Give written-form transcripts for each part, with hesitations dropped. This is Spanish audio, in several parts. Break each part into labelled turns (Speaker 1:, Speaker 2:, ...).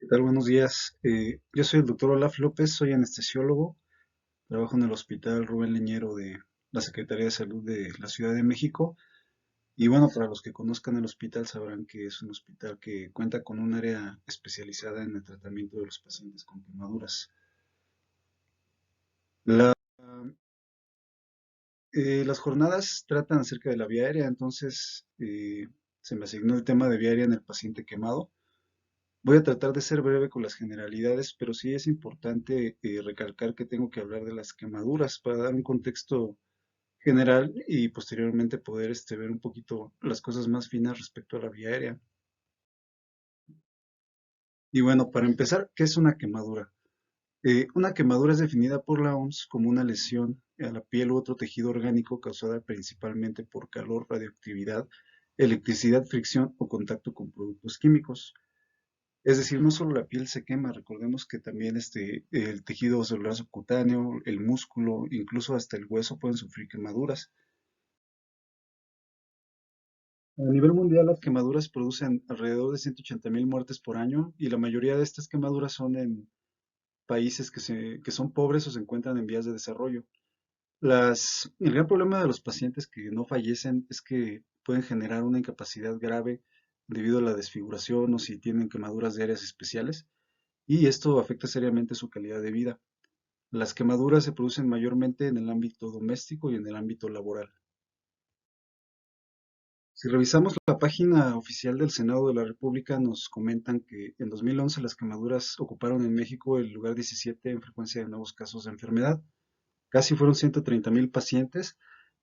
Speaker 1: ¿Qué tal? Buenos días. Yo soy el doctor Olaf López, soy anestesiólogo, trabajo en el Hospital Rubén Leñero de la Secretaría de Salud de la Ciudad de México. Y bueno, para los que conozcan el hospital sabrán que es un hospital que cuenta con un área especializada en el tratamiento de los pacientes con quemaduras. La- las jornadas tratan acerca de la vía aérea, entonces se me asignó el tema de vía aérea en el paciente quemado. Voy a tratar de ser breve con las generalidades, pero sí es importante recalcar que tengo que hablar de las quemaduras para dar un contexto general y posteriormente poder ver un poquito las cosas más finas respecto a la vía aérea. Y bueno, para empezar, ¿qué es una quemadura? Una quemadura es definida por la OMS como una lesión a la piel u otro tejido orgánico causada principalmente por calor, radioactividad, electricidad, fricción o contacto con productos químicos. Es decir, no solo la piel se quema, recordemos que también el tejido celular subcutáneo, el músculo, incluso hasta el hueso pueden sufrir quemaduras. A nivel mundial, las quemaduras producen alrededor de 180.000 muertes por año y la mayoría de estas quemaduras son en países que son pobres o se encuentran en vías de desarrollo. El gran problema de los pacientes que no fallecen es que pueden generar una incapacidad grave debido a la desfiguración o si tienen quemaduras de áreas especiales, y esto afecta seriamente su calidad de vida. Las quemaduras se producen mayormente en el ámbito doméstico y en el ámbito laboral. Si revisamos la página oficial del Senado de la República, nos comentan que en 2011 las quemaduras ocuparon en México el lugar 17 en frecuencia de nuevos casos de enfermedad. Casi fueron 130.000 pacientes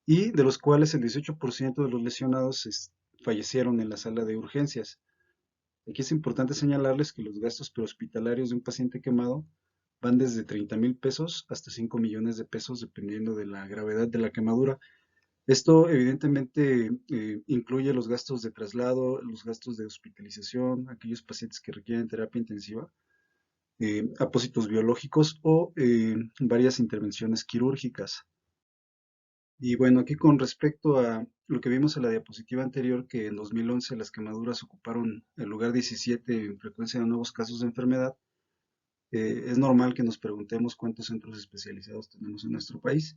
Speaker 1: y de los cuales el 18% de los lesionados fallecieron en la sala de urgencias. Aquí es importante señalarles que los gastos prehospitalarios de un paciente quemado van desde 30.000 pesos hasta 5 millones de pesos dependiendo de la gravedad de la quemadura. Esto evidentemente incluye los gastos de traslado, los gastos de hospitalización, aquellos pacientes que requieren terapia intensiva, apósitos biológicos o varias intervenciones quirúrgicas. Y bueno, aquí con respecto a lo que vimos en la diapositiva anterior, que en 2011 las quemaduras ocuparon el lugar 17 en frecuencia de nuevos casos de enfermedad, es normal que nos preguntemos cuántos centros especializados tenemos en nuestro país.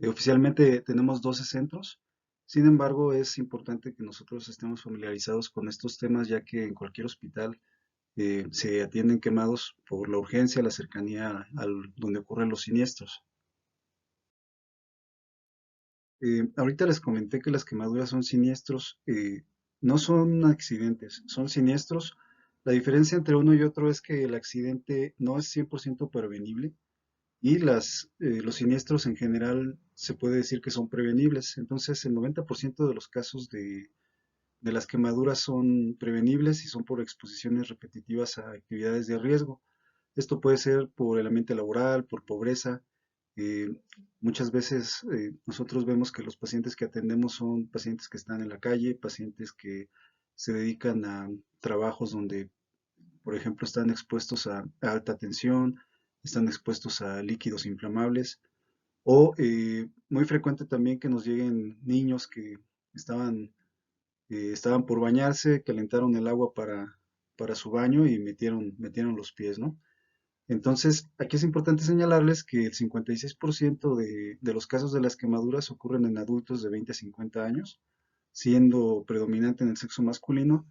Speaker 1: Oficialmente tenemos 12 centros, sin embargo es importante que nosotros estemos familiarizados con estos temas, ya que en cualquier hospital se atienden quemados por la urgencia, la cercanía al donde ocurren los siniestros. Ahorita les comenté que las quemaduras son siniestros, no son accidentes, son siniestros. La diferencia entre uno y otro es que el accidente no es 100% prevenible y los siniestros en general se puede decir que son prevenibles. Entonces, el 90% de los casos de las quemaduras son prevenibles y son por exposiciones repetitivas a actividades de riesgo. Esto puede ser por el ambiente laboral, por pobreza. eh, Muchas veces nosotros vemos que los pacientes que atendemos son pacientes que están en la calle, pacientes que se dedican a trabajos donde, por ejemplo, están expuestos a alta tensión, están expuestos a líquidos inflamables, o muy frecuente también que nos lleguen niños que estaban estaban por bañarse, calentaron el agua para su baño y metieron los pies, ¿no? Entonces, aquí es importante señalarles que el 56% de los casos de las quemaduras ocurren en adultos de 20 a 50 años, siendo predominante en el sexo masculino,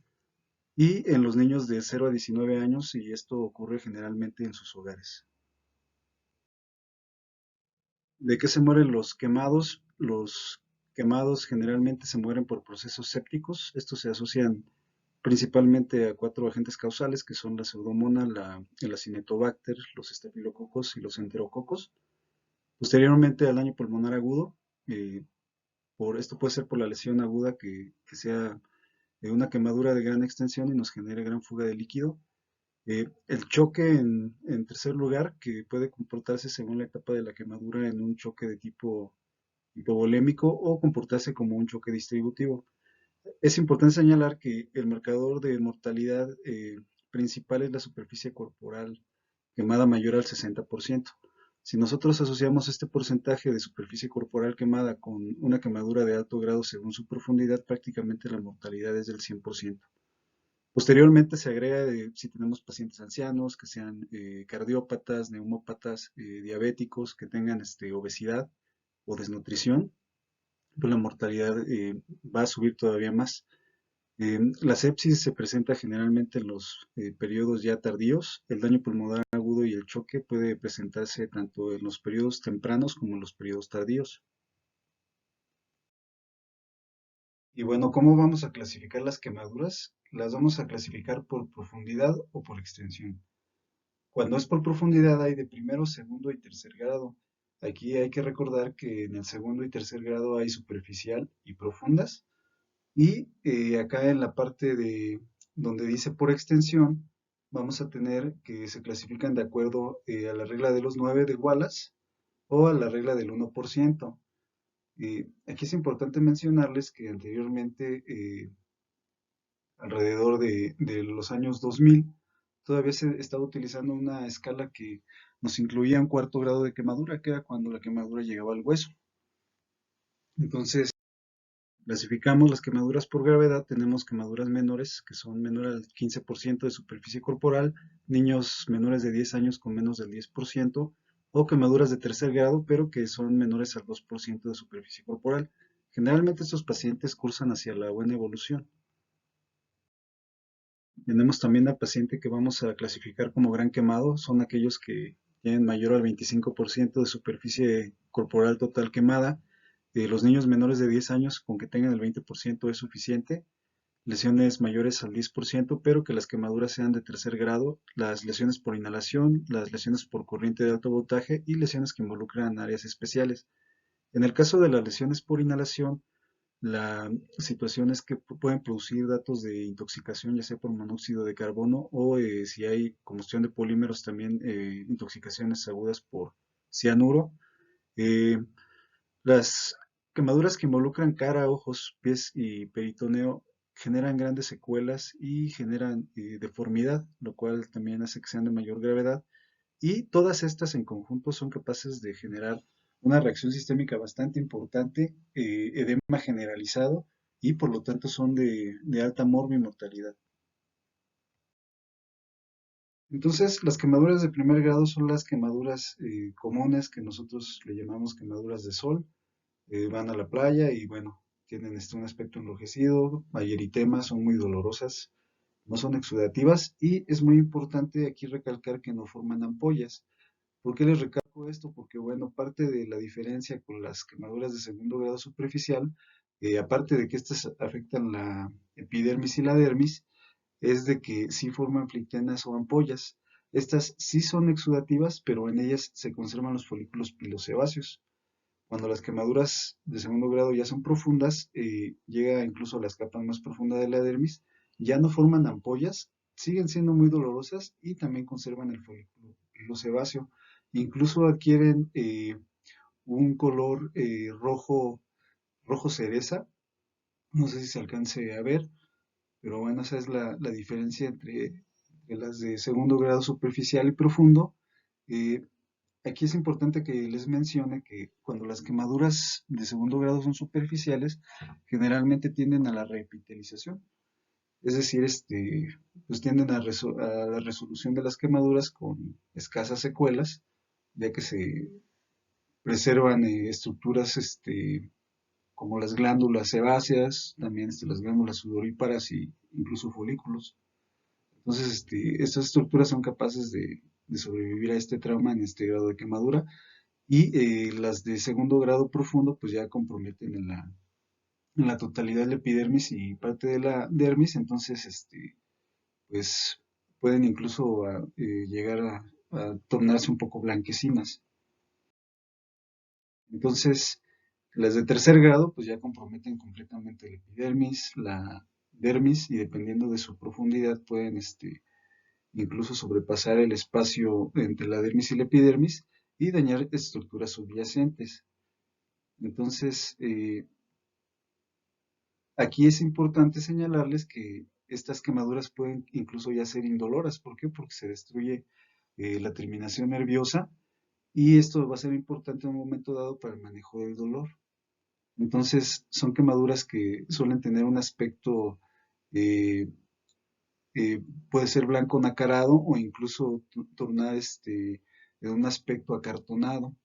Speaker 1: y en los niños de 0 a 19 años, y esto ocurre generalmente en sus hogares. ¿De qué se mueren los quemados? Los quemados generalmente se mueren por procesos sépticos. Estos se asocian principalmente a cuatro agentes causales que son la pseudomonas, el acinetobacter, los estafilococos y los enterococos. Posteriormente al daño pulmonar agudo, eh, esto puede ser por la lesión aguda que sea una quemadura de gran extensión y nos genere gran fuga de líquido. El choque en tercer lugar, que puede comportarse según la etapa de la quemadura en un choque de tipo hipovolémico o comportarse como un choque distributivo. Es importante señalar que el marcador de mortalidad principal es la superficie corporal quemada mayor al 60%. Si nosotros asociamos este porcentaje de superficie corporal quemada con una quemadura de alto grado según su profundidad, prácticamente la mortalidad es del 100%. Posteriormente se agrega si tenemos pacientes ancianos, que sean cardiópatas, neumópatas, diabéticos, que tengan obesidad o desnutrición, pues la mortalidad va a subir todavía más. La sepsis se presenta generalmente en los periodos ya tardíos. El daño pulmonar agudo y el choque puede presentarse tanto en los periodos tempranos como en los periodos tardíos. Y bueno, ¿cómo vamos a clasificar las quemaduras? Las vamos a clasificar por profundidad o por extensión. Cuando es por profundidad hay de primero, segundo y tercer grado. Aquí hay que recordar que en el segundo y tercer grado hay superficial y profundas. Y acá en la parte de donde dice por extensión, vamos a tener que se clasifican de acuerdo a la regla de los 9 de Wallace o a la regla del 1%. Aquí es importante mencionarles que anteriormente, alrededor de los años 2000, todavía se estaba utilizando una escala que nos incluía un cuarto grado de quemadura, que era cuando la quemadura llegaba al hueso. Entonces, clasificamos las quemaduras por gravedad. Tenemos quemaduras menores, que son menores al 15% de superficie corporal, niños menores de 10 años con menos del 10%, o quemaduras de tercer grado, pero que son menores al 2% de superficie corporal. Generalmente estos pacientes cursan hacia la buena evolución. Tenemos también a paciente que vamos a clasificar como gran quemado, son aquellos que tienen mayor al 25% de superficie corporal total quemada. Los niños menores de 10 años con que tengan el 20% es suficiente. Lesiones mayores al 10%, pero que las quemaduras sean de tercer grado, las lesiones por inhalación, las lesiones por corriente de alto voltaje y lesiones que involucran áreas especiales. En el caso de las lesiones por inhalación, la situación es que pueden producir datos de intoxicación, ya sea por monóxido de carbono o si hay combustión de polímeros, también intoxicaciones agudas por cianuro. Eh, las quemaduras que involucran cara, ojos, pies y peritoneo generan grandes secuelas y generan deformidad, lo cual también hace que sean de mayor gravedad. Y todas estas en conjunto son capaces de generar una reacción sistémica bastante importante, edema generalizado, y por lo tanto son de alta morbi-mortalidad. Entonces, las quemaduras de primer grado son las quemaduras comunes que nosotros le llamamos quemaduras de sol. Van a la playa y bueno, tienen un aspecto enrojecido, hay eritemas, son muy dolorosas, no son exudativas y es muy importante aquí recalcar que no forman ampollas. ¿Por qué les recalco esto? Porque, bueno, parte de la diferencia con las quemaduras de segundo grado superficial, aparte de que estas afectan la epidermis y la dermis, es de que sí forman flictenas o ampollas. Estas sí son exudativas, pero en ellas se conservan los folículos pilosebáceos. Cuando las quemaduras de segundo grado ya son profundas, llega incluso a las capas más profundas de la dermis, ya no forman ampollas, siguen siendo muy dolorosas y también conservan el folículo pilosebáceo. Incluso adquieren un color rojo cereza, no sé si se alcance a ver, pero bueno, esa es la diferencia entre las de segundo grado superficial y profundo. Eh, Aquí es importante que les mencione que cuando las quemaduras de segundo grado son superficiales, generalmente tienden a la reepitelización, es decir, pues tienden a la resolución de las quemaduras con escasas secuelas, ya que se preservan estructuras como las glándulas sebáceas, también las glándulas sudoríparas y incluso folículos. Entonces, estas estructuras son capaces de sobrevivir a este trauma en este grado de quemadura y las de segundo grado profundo pues ya comprometen en la totalidad de la epidermis y parte de la dermis, entonces pues pueden incluso llegar a tornarse un poco blanquecinas. Entonces, las de tercer grado pues ya comprometen completamente la epidermis, la dermis y dependiendo de su profundidad pueden incluso sobrepasar el espacio entre la dermis y la epidermis y dañar estructuras subyacentes. Entonces, aquí es importante señalarles que estas quemaduras pueden incluso ya ser indoloras. ¿Por qué? Porque se destruye la terminación nerviosa y esto va a ser importante en un momento dado para el manejo del dolor. Entonces, son quemaduras que suelen tener un aspecto eh, puede ser blanco nacarado o incluso tornar en un aspecto acartonado.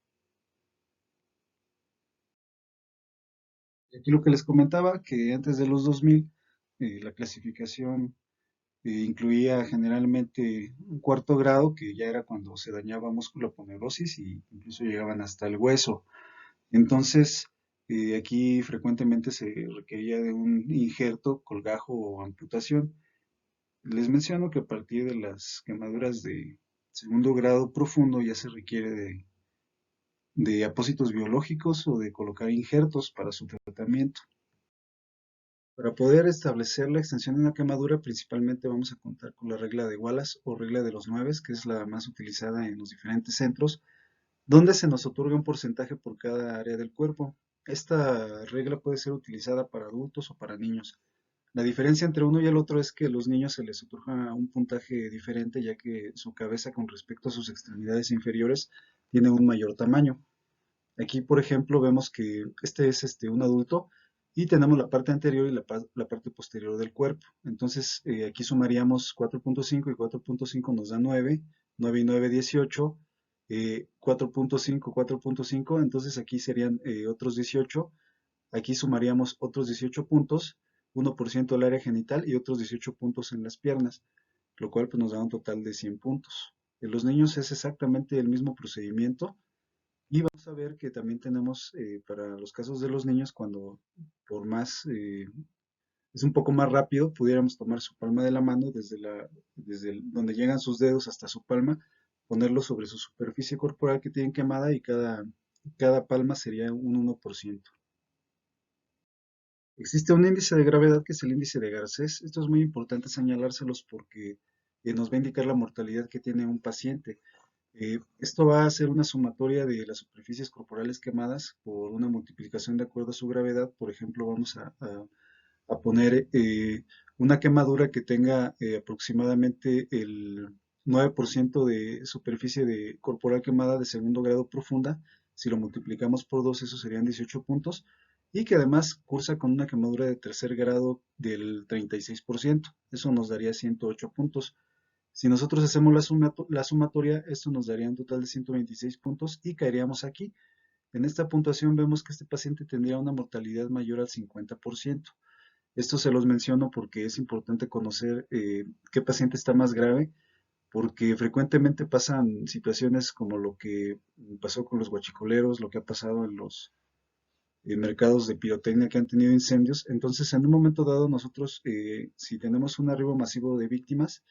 Speaker 1: Y aquí lo que les comentaba, que antes de los 2000, la clasificación incluía generalmente un cuarto grado, que ya era cuando se dañaba músculo aponeurosis y incluso llegaban hasta el hueso. Entonces, aquí frecuentemente se requería de un injerto, colgajo o amputación. Les menciono que a partir de las quemaduras de segundo grado profundo ya se requiere de apósitos biológicos o de colocar injertos para su tratamiento. Para poder establecer la extensión de una quemadura, principalmente vamos a contar con la regla de Wallace o regla de los 9, que es la más utilizada en los diferentes centros, donde se nos otorga un porcentaje por cada área del cuerpo. Esta regla puede ser utilizada para adultos o para niños. La diferencia entre uno y el otro es que a los niños se les otorga un puntaje diferente, ya que su cabeza con respecto a sus extremidades inferiores tiene un mayor tamaño. Aquí, por ejemplo, vemos que este es un adulto y tenemos la parte anterior y la parte posterior del cuerpo. Entonces, aquí sumaríamos 4.5 y 4.5 nos da 9, 9 y 9, 18, 4.5, 4.5, entonces aquí serían otros 18. Aquí sumaríamos otros 18 puntos, 1% del área genital y otros 18 puntos en las piernas, lo cual pues, nos da un total de 100 puntos. En los niños es exactamente el mismo procedimiento y vamos a ver que también tenemos para los casos de los niños cuando por más es un poco más rápido, pudiéramos tomar su palma de la mano donde llegan sus dedos hasta su palma, ponerlo sobre su superficie corporal que tienen quemada y cada palma sería un 1%. Existe un índice de gravedad que es el índice de Garcés. Esto es muy importante señalárselos porque nos va a indicar la mortalidad que tiene un paciente. Esto va a ser una sumatoria de las superficies corporales quemadas por una multiplicación de acuerdo a su gravedad. Por ejemplo, vamos a poner una quemadura que tenga aproximadamente el 9% de superficie corporal quemada de segundo grado profunda. Si lo multiplicamos por 2, eso serían 18 puntos. Y que además cursa con una quemadura de tercer grado del 36%. Eso nos daría 108 puntos. Si nosotros hacemos la sumatoria, esto nos daría un total de 126 puntos y caeríamos aquí. En esta puntuación vemos que este paciente tendría una mortalidad mayor al 50%. Esto se los menciono porque es importante conocer qué paciente está más grave, porque frecuentemente pasan situaciones como lo que pasó con los guachicoleros, lo que ha pasado en los mercados de pirotecnia que han tenido incendios. Entonces, en un momento dado, nosotros, si tenemos un arribo masivo de víctimas,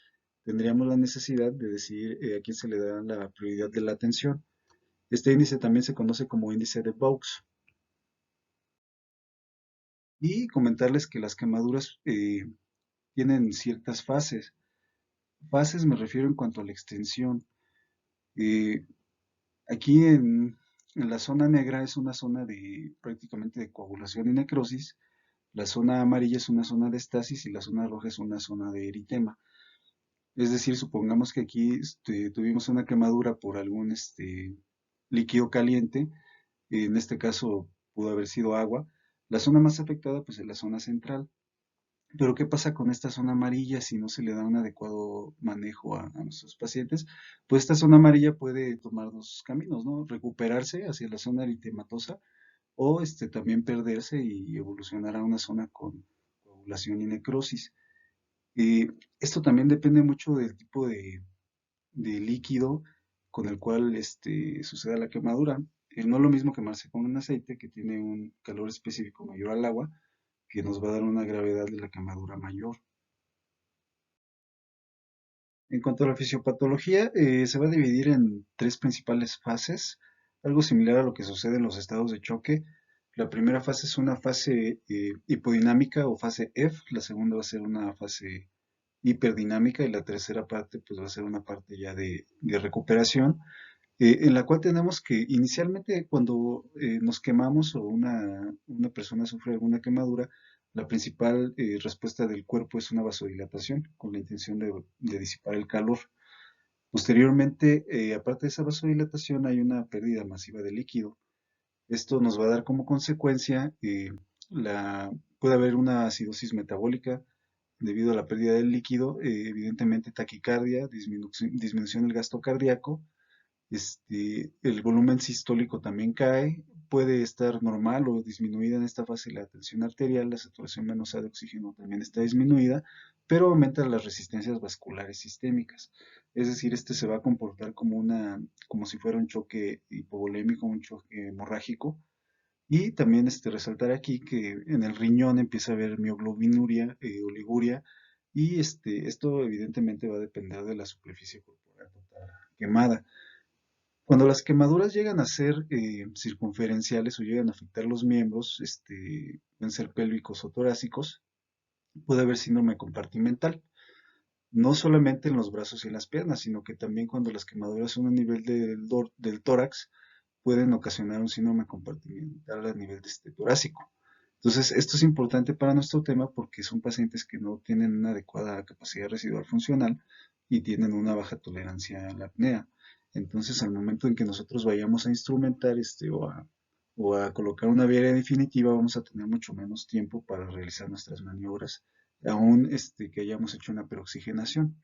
Speaker 1: tendríamos la necesidad de decidir a quién se le da la prioridad de la atención. Este índice también se conoce como índice de Vaux. Y comentarles que las quemaduras tienen ciertas fases. Fases me refiero en cuanto a la extensión. Eh, aquí en la zona negra es una zona de prácticamente de coagulación y necrosis. La zona amarilla es una zona de estasis y la zona roja es una zona de eritema. Es decir, supongamos que aquí tuvimos una quemadura por algún líquido caliente, en este caso pudo haber sido agua. La zona más afectada pues es la zona central. Pero ¿qué pasa con esta zona amarilla si no se le da un adecuado manejo a nuestros pacientes? Pues esta zona amarilla puede tomar dos caminos, ¿no? Recuperarse hacia la zona eritematosa o también perderse y evolucionar a una zona con coagulación y necrosis. Esto también depende mucho del tipo de líquido con el cual suceda la quemadura. No es lo mismo quemarse con un aceite que tiene un calor específico mayor al agua, que nos va a dar una gravedad de la quemadura mayor. En cuanto a la fisiopatología, se va a dividir en tres principales fases, algo similar a lo que sucede en los estados de choque. La primera fase es una fase hipodinámica o fase F, la segunda va a ser una fase hiperdinámica y la tercera parte pues va a ser una parte ya de recuperación, en la cual tenemos que inicialmente cuando nos quemamos o una persona sufre alguna quemadura, la principal respuesta del cuerpo es una vasodilatación con la intención de disipar el calor. Posteriormente, aparte de esa vasodilatación, hay una pérdida masiva de líquido. Esto nos va a dar como consecuencia, puede haber una acidosis metabólica, debido a la pérdida del líquido, evidentemente taquicardia, disminución del gasto cardíaco, el volumen sistólico también cae, puede estar normal o disminuida en esta fase la tensión arterial, la saturación venosa de oxígeno también está disminuida, pero aumentan las resistencias vasculares sistémicas. Es decir, este se va a comportar como si fuera un choque hipovolémico, un choque hemorrágico. Y también resaltar aquí que en el riñón empieza a haber mioglobinuria, oliguria, y esto evidentemente va a depender de la superficie corporal total quemada. Cuando las quemaduras llegan a ser circunferenciales o llegan a afectar los miembros, pueden ser pélvicos o torácicos, puede haber síndrome compartimental. No solamente en los brazos y en las piernas, sino que también cuando las quemaduras son a nivel del tórax, pueden ocasionar un síndrome compartimental a nivel torácico. Entonces, esto es importante para nuestro tema porque son pacientes que no tienen una adecuada capacidad residual funcional y tienen una baja tolerancia a la apnea. Entonces, al momento en que nosotros vayamos a instrumentar o a colocar una vía aérea definitiva, vamos a tener mucho menos tiempo para realizar nuestras maniobras, aún que hayamos hecho una peroxigenación.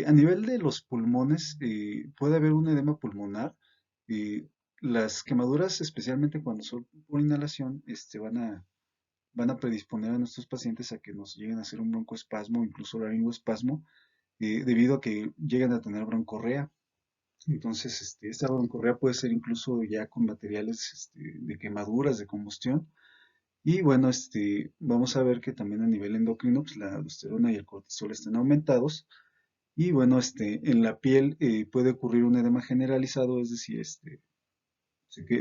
Speaker 1: A nivel de los pulmones, puede haber un edema pulmonar. eh, las quemaduras, especialmente cuando son por inhalación, van a predisponer a nuestros pacientes a que nos lleguen a hacer un broncoespasmo o incluso laringoespasmo, debido a que llegan a tener broncorrea. Entonces, esta broncorrea puede ser incluso ya con materiales de quemaduras, de combustión. Y bueno, vamos a ver que también a nivel endocrino, pues la aldosterona y el cortisol están aumentados. Y bueno, en la piel puede ocurrir un edema generalizado, es decir,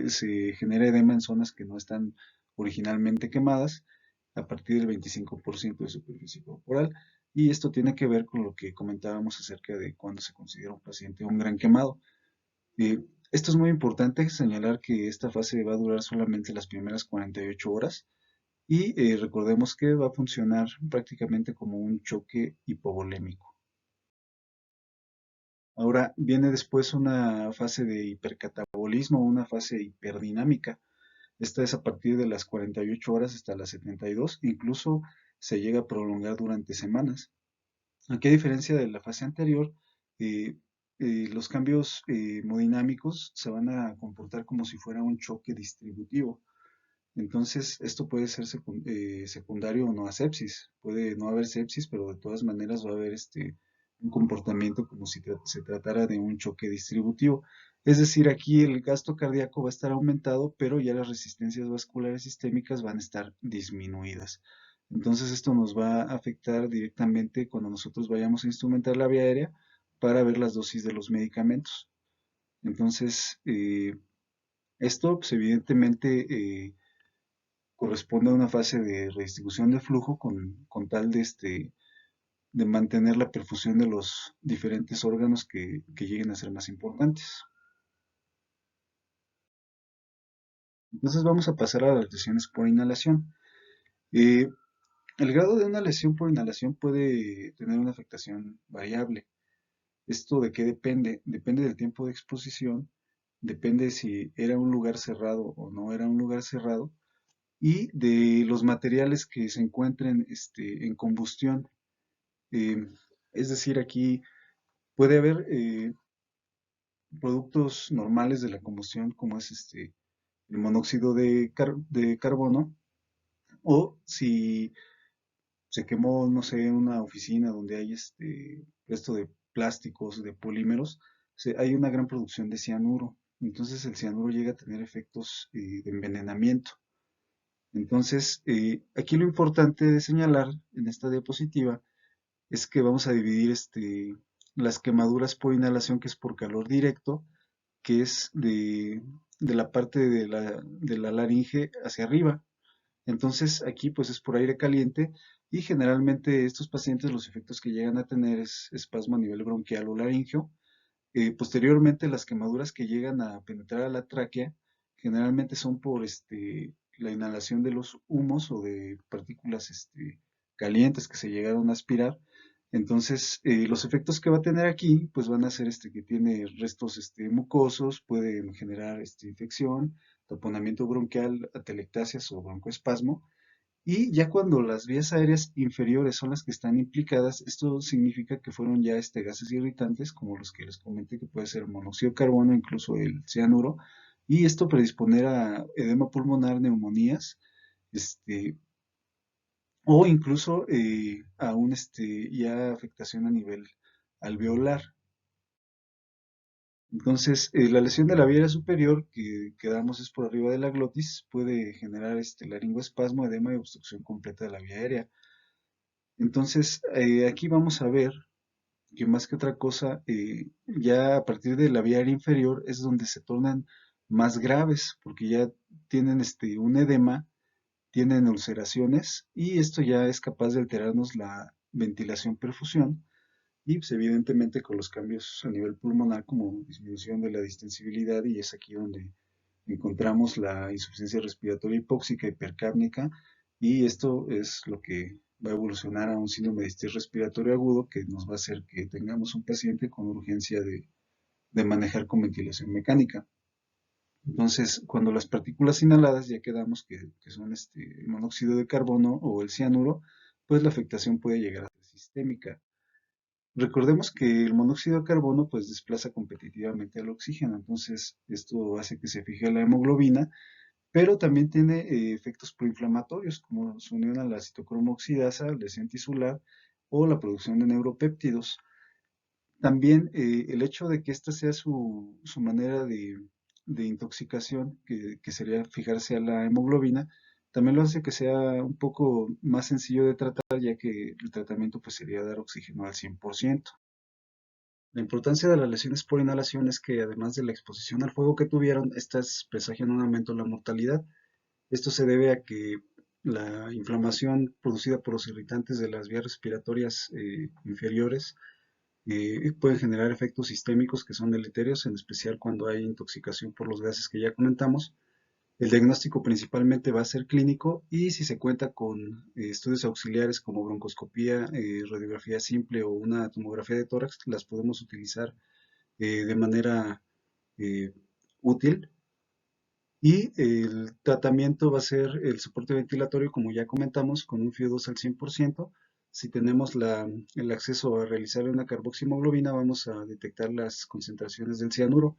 Speaker 1: se genera edema en zonas que no están originalmente quemadas a partir del 25% de superficie corporal. Y esto tiene que ver con lo que comentábamos acerca de cuando se considera un paciente un gran quemado. Esto es muy importante señalar que esta fase va a durar solamente las primeras 48 horas y recordemos que va a funcionar prácticamente como un choque hipovolémico. Ahora viene después una fase de hipercatabolismo, una fase hiperdinámica. Esta es a partir de las 48 horas hasta las 72, incluso se llega a prolongar durante semanas. Aquí, a diferencia de la fase anterior, eh, los cambios hemodinámicos se van a comportar como si fuera un choque distributivo. Entonces, esto puede ser secundario o no a sepsis. Puede no haber sepsis, pero de todas maneras va a haber un comportamiento como si se tratara de un choque distributivo. Es decir, aquí el gasto cardíaco va a estar aumentado, pero ya las resistencias vasculares sistémicas van a estar disminuidas. Entonces, esto nos va a afectar directamente cuando nosotros vayamos a instrumentar la vía aérea para ver las dosis de los medicamentos. Entonces, esto, pues, evidentemente, corresponde a una fase de redistribución de flujo con tal de mantener la perfusión de los diferentes órganos que lleguen a ser más importantes. Entonces vamos a pasar a las lesiones por inhalación. Eh, el grado de una lesión por inhalación puede tener una afectación variable. ¿Esto de qué depende? Depende del tiempo de exposición, depende si era un lugar cerrado o no era un lugar cerrado, y de los materiales que se encuentren en combustión. Eh, es decir, aquí puede haber productos normales de la combustión, como es el monóxido de carbono, o si se quemó, no sé, una oficina donde hay resto de plásticos, de polímeros, hay una gran producción de cianuro. Entonces el cianuro llega a tener efectos de envenenamiento. Entonces, aquí lo importante de señalar en esta diapositiva es que vamos a dividir las quemaduras por inhalación, que es por calor directo, que es de la parte de la laringe hacia arriba. Entonces aquí pues es por aire caliente y generalmente estos pacientes los efectos que llegan a tener es espasmo a nivel bronquial o laringio. Posteriormente las quemaduras que llegan a penetrar a la tráquea generalmente son por la inhalación de los humos o de partículas calientes que se llegaron a aspirar. Entonces, los efectos que va a tener aquí, pues van a ser que tiene restos mucosos, pueden generar infección, taponamiento bronquial, atelectasias o broncoespasmo. Y ya cuando las vías aéreas inferiores son las que están implicadas, esto significa que fueron ya gases irritantes, como los que les comenté, que puede ser el monóxido de carbono, incluso el cianuro, y esto predisponer a edema pulmonar, neumonías, este, o incluso a ya afectación a nivel alveolar. Entonces, la lesión de la vía aérea superior, que quedamos es por arriba de la glotis, puede generar laringoespasmo, edema y obstrucción completa de la vía aérea. Entonces, aquí vamos a ver que más que otra cosa, ya a partir de la vía aérea inferior es donde se tornan más graves, porque ya tienen un edema, tienen ulceraciones, y esto ya es capaz de alterarnos la ventilación perfusión, y pues, evidentemente con los cambios a nivel pulmonar como disminución de la distensibilidad, y es aquí donde encontramos la insuficiencia respiratoria hipóxica hipercárnica, y esto es lo que va a evolucionar a un síndrome de estrés respiratorio agudo que nos va a hacer que tengamos un paciente con urgencia de manejar con ventilación mecánica. Entonces, cuando las partículas inhaladas ya quedamos que son el monóxido de carbono o el cianuro, pues la afectación puede llegar a ser sistémica. Recordemos que el monóxido de carbono pues desplaza competitivamente al oxígeno, entonces esto hace que se fije la hemoglobina, pero también tiene efectos proinflamatorios como su unión a la citocromo oxidasa, lesión tisular o la producción de neuropéptidos. También el hecho de que esta sea su manera de intoxicación, que sería fijarse a la hemoglobina, también lo hace que sea un poco más sencillo de tratar, ya que el tratamiento pues sería dar oxígeno al 100%. La importancia de las lesiones por inhalación es que además de la exposición al fuego que tuvieron, estas presagian un aumento en la mortalidad. Esto se debe a que la inflamación producida por los irritantes de las vías respiratorias inferiores pueden generar efectos sistémicos que son deleterios, en especial cuando hay intoxicación por los gases que ya comentamos. El diagnóstico principalmente va a ser clínico, y si se cuenta con estudios auxiliares como broncoscopía, radiografía simple o una tomografía de tórax, las podemos utilizar de manera eh, útil. Y el tratamiento va a ser el soporte ventilatorio, como ya comentamos, con un FIO2 al 100%. Si tenemos el acceso a realizar una carboximoglobina, vamos a detectar las concentraciones del cianuro.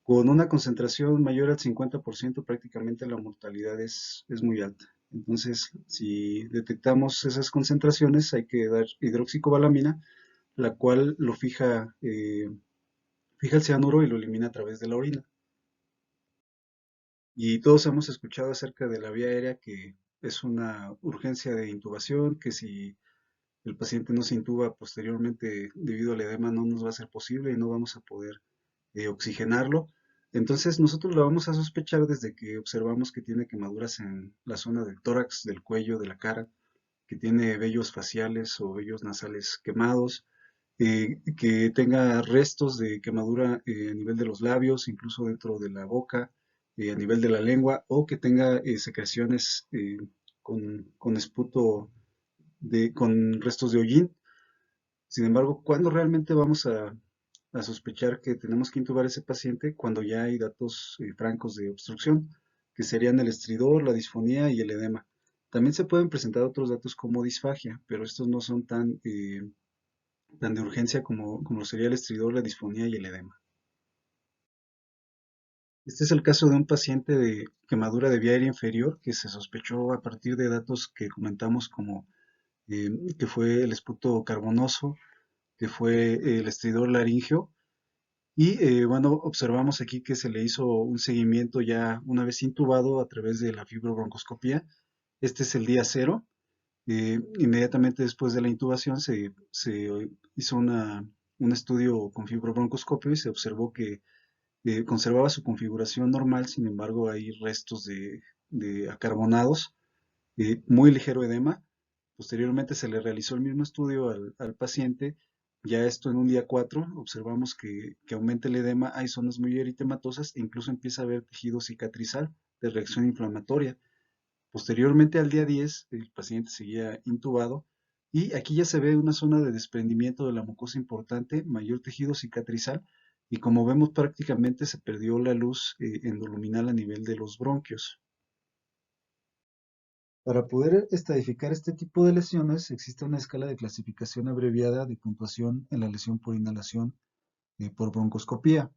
Speaker 1: Con una concentración mayor al 50%, prácticamente la mortalidad es muy alta. Entonces, si detectamos esas concentraciones, hay que dar hidroxicobalamina, la cual fija el cianuro y lo elimina a través de la orina. Y todos hemos escuchado acerca de la vía aérea, que es una urgencia de intubación, que si el paciente no se intuba posteriormente debido al edema no nos va a ser posible y no vamos a poder oxigenarlo. Entonces nosotros lo vamos a sospechar desde que observamos que tiene quemaduras en la zona del tórax, del cuello, de la cara, que tiene vellos faciales o vellos nasales quemados, que tenga restos de quemadura a nivel de los labios, incluso dentro de la boca, a nivel de la lengua, o que tenga secreciones con esputo con restos de hollín. Sin embargo, ¿cuándo realmente vamos a sospechar que tenemos que intubar a ese paciente? Cuando ya hay datos francos de obstrucción, que serían el estridor, la disfonía y el edema. También se pueden presentar otros datos como disfagia, pero estos no son tan de urgencia como sería el estridor, la disfonía y el edema. Este es el caso de un paciente de quemadura de vía aérea inferior que se sospechó a partir de datos que comentamos como eh, que fue el esputo carbonoso, que fue el estridor laríngeo. Y bueno, observamos aquí que se le hizo un seguimiento ya una vez intubado a través de la fibrobroncoscopía. Este es el día cero. Inmediatamente después de la intubación se hizo un estudio con fibrobroncoscopio y se observó que conservaba su configuración normal. Sin embargo hay restos de acarbonados, muy ligero edema. Posteriormente se le realizó el mismo estudio al paciente. Ya esto en un día 4 observamos que aumenta el edema, hay zonas muy eritematosas e incluso empieza a haber tejido cicatrizal de reacción inflamatoria. Posteriormente al día 10 el paciente seguía intubado, y aquí ya se ve una zona de desprendimiento de la mucosa importante, mayor tejido cicatrizal, y como vemos prácticamente se perdió la luz endoluminal a nivel de los bronquios. Para poder estadificar este tipo de lesiones, existe una escala de clasificación abreviada de puntuación en la lesión por inhalación por broncoscopía.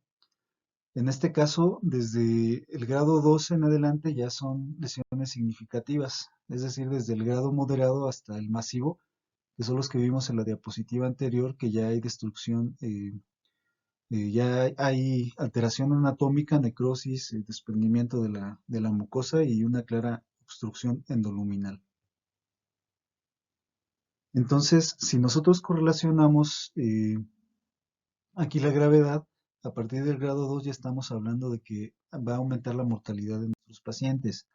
Speaker 1: En este caso, desde el grado 2 en adelante ya son lesiones significativas, es decir, desde el grado moderado hasta el masivo, que son los que vimos en la diapositiva anterior, que ya hay destrucción, ya hay alteración anatómica, necrosis, desprendimiento de la mucosa y una clara obstrucción endoluminal. Entonces, si nosotros correlacionamos aquí la gravedad, a partir del grado 2 ya estamos hablando de que va a aumentar la mortalidad de nuestros pacientes.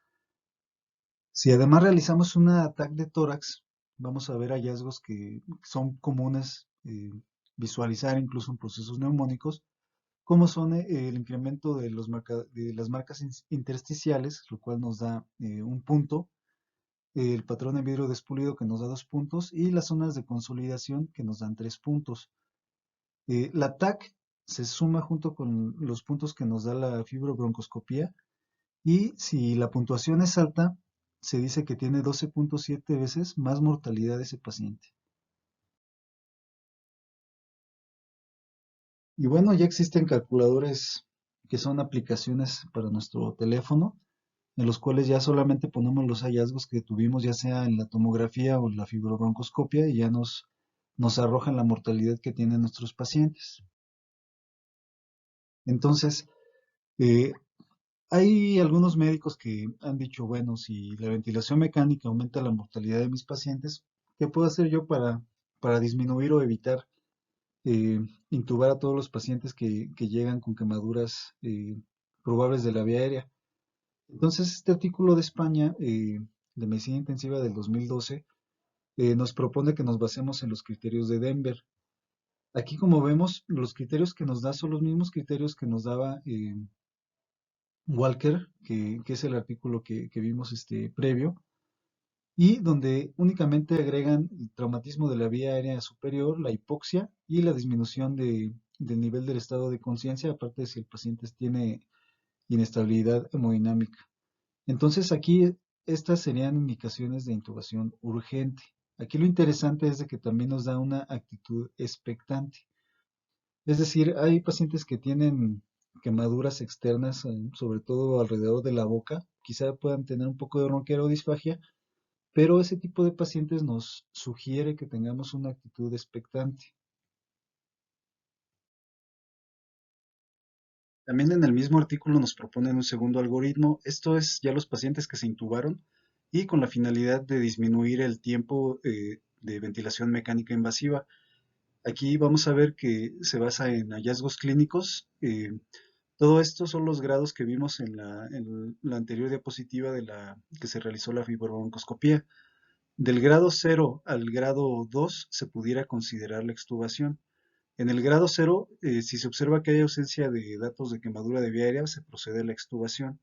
Speaker 1: Si además realizamos un ataque de tórax, vamos a ver hallazgos que son comunes visualizar incluso en procesos neumónicos, como son el incremento de, de las marcas intersticiales, lo cual nos da un punto, el patrón en vidrio despulido que nos da 2 puntos y las zonas de consolidación que nos dan 3 puntos. La TAC se suma junto con los puntos que nos da la fibrobroncoscopía y si la puntuación es alta, se dice que tiene 12.7 veces más mortalidad ese paciente. Y bueno, ya existen calculadores que son aplicaciones para nuestro teléfono, en los cuales ya solamente ponemos los hallazgos que tuvimos, ya sea en la tomografía o la fibrobroncoscopia, y ya nos arrojan la mortalidad que tienen nuestros pacientes. Entonces, eh, hay algunos médicos que han dicho, bueno, si la ventilación mecánica aumenta la mortalidad de mis pacientes, ¿qué puedo hacer yo para disminuir o evitar intubar a todos los pacientes que llegan con quemaduras probables de la vía aérea? Entonces, este artículo de España, de medicina intensiva del 2012, nos propone que nos basemos en los criterios de Denver. Aquí, como vemos, los criterios que nos da son los mismos criterios que nos daba Walker, que es el artículo que vimos previo, y donde únicamente agregan el traumatismo de la vía aérea superior, la hipoxia y la disminución del nivel del estado de conciencia, aparte de si el paciente tiene inestabilidad hemodinámica. Entonces aquí estas serían indicaciones de intubación urgente. Aquí lo interesante es de que también nos da una actitud expectante. Es decir, hay pacientes que tienen quemaduras externas, sobre todo alrededor de la boca, quizá puedan tener un poco de ronquera o disfagia, pero ese tipo de pacientes nos sugiere que tengamos una actitud expectante. También en el mismo artículo nos proponen un segundo algoritmo. Esto es ya los pacientes que se intubaron y con la finalidad de disminuir el tiempo de ventilación mecánica invasiva. Aquí vamos a ver que se basa en hallazgos clínicos. Todo esto son los grados que vimos en la anterior diapositiva de la que se realizó la fibrobroncoscopía. Del grado 0 al grado 2 se pudiera considerar la extubación. En el grado 0, si se observa que hay ausencia de datos de quemadura de vía aérea, se procede a la extubación.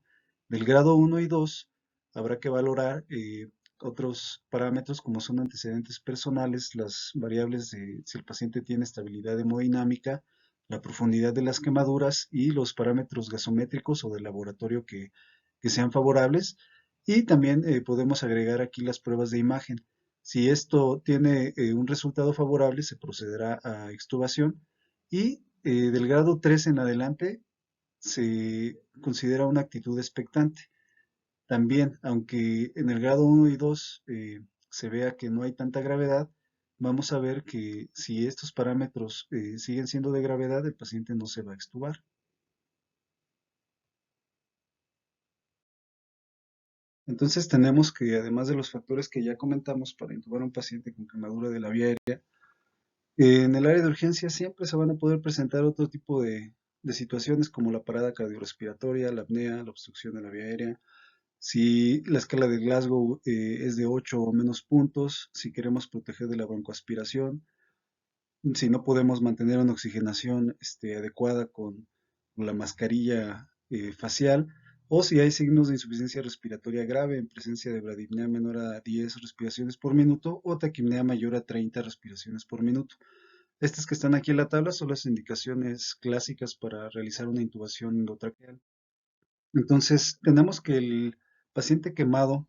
Speaker 1: Del grado 1 y 2, habrá que valorar otros parámetros como son antecedentes personales, las variables de si el paciente tiene estabilidad hemodinámica, la profundidad de las quemaduras y los parámetros gasométricos o de laboratorio que sean favorables. Y también podemos agregar aquí las pruebas de imagen. Si esto tiene un resultado favorable, se procederá a extubación y del grado 3 en adelante se considera una actitud expectante. También, aunque en el grado 1 y 2 se vea que no hay tanta gravedad, vamos a ver que si estos parámetros siguen siendo de gravedad, el paciente no se va a extubar. Entonces tenemos que, además de los factores que ya comentamos para intubar a un paciente con quemadura de la vía aérea, en el área de urgencia siempre se van a poder presentar otro tipo de situaciones como la parada cardiorrespiratoria, la apnea, la obstrucción de la vía aérea. Si la escala de Glasgow es de 8 o menos puntos, si queremos proteger de la broncoaspiración, si no podemos mantener una oxigenación adecuada con la mascarilla facial, o si hay signos de insuficiencia respiratoria grave en presencia de bradipnea menor a 10 respiraciones por minuto o taquipnea mayor a 30 respiraciones por minuto. Estas que están aquí en la tabla son las indicaciones clásicas para realizar una intubación endotraqueal. Entonces, tenemos que el paciente quemado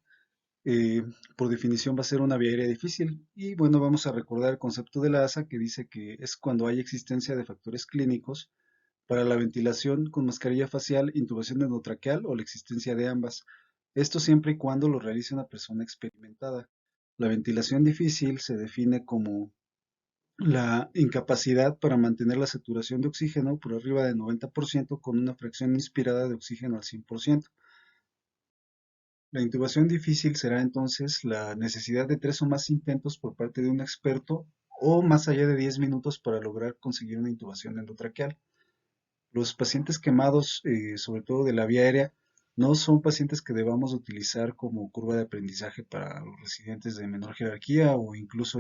Speaker 1: eh, por definición va a ser una vía aérea difícil. Y bueno, vamos a recordar el concepto de la ASA que dice que es cuando hay existencia de factores clínicos para la ventilación con mascarilla facial, intubación endotraqueal o la existencia de ambas. Esto siempre y cuando lo realice una persona experimentada. La ventilación difícil se define como la incapacidad para mantener la saturación de oxígeno por arriba del 90% con una fracción inspirada de oxígeno al 100%. La intubación difícil será entonces la necesidad de 3 o más intentos por parte de un experto o más allá de 10 minutos para lograr conseguir una intubación endotraqueal. Los pacientes quemados, sobre todo de la vía aérea, no son pacientes que debamos utilizar como curva de aprendizaje para los residentes de menor jerarquía o incluso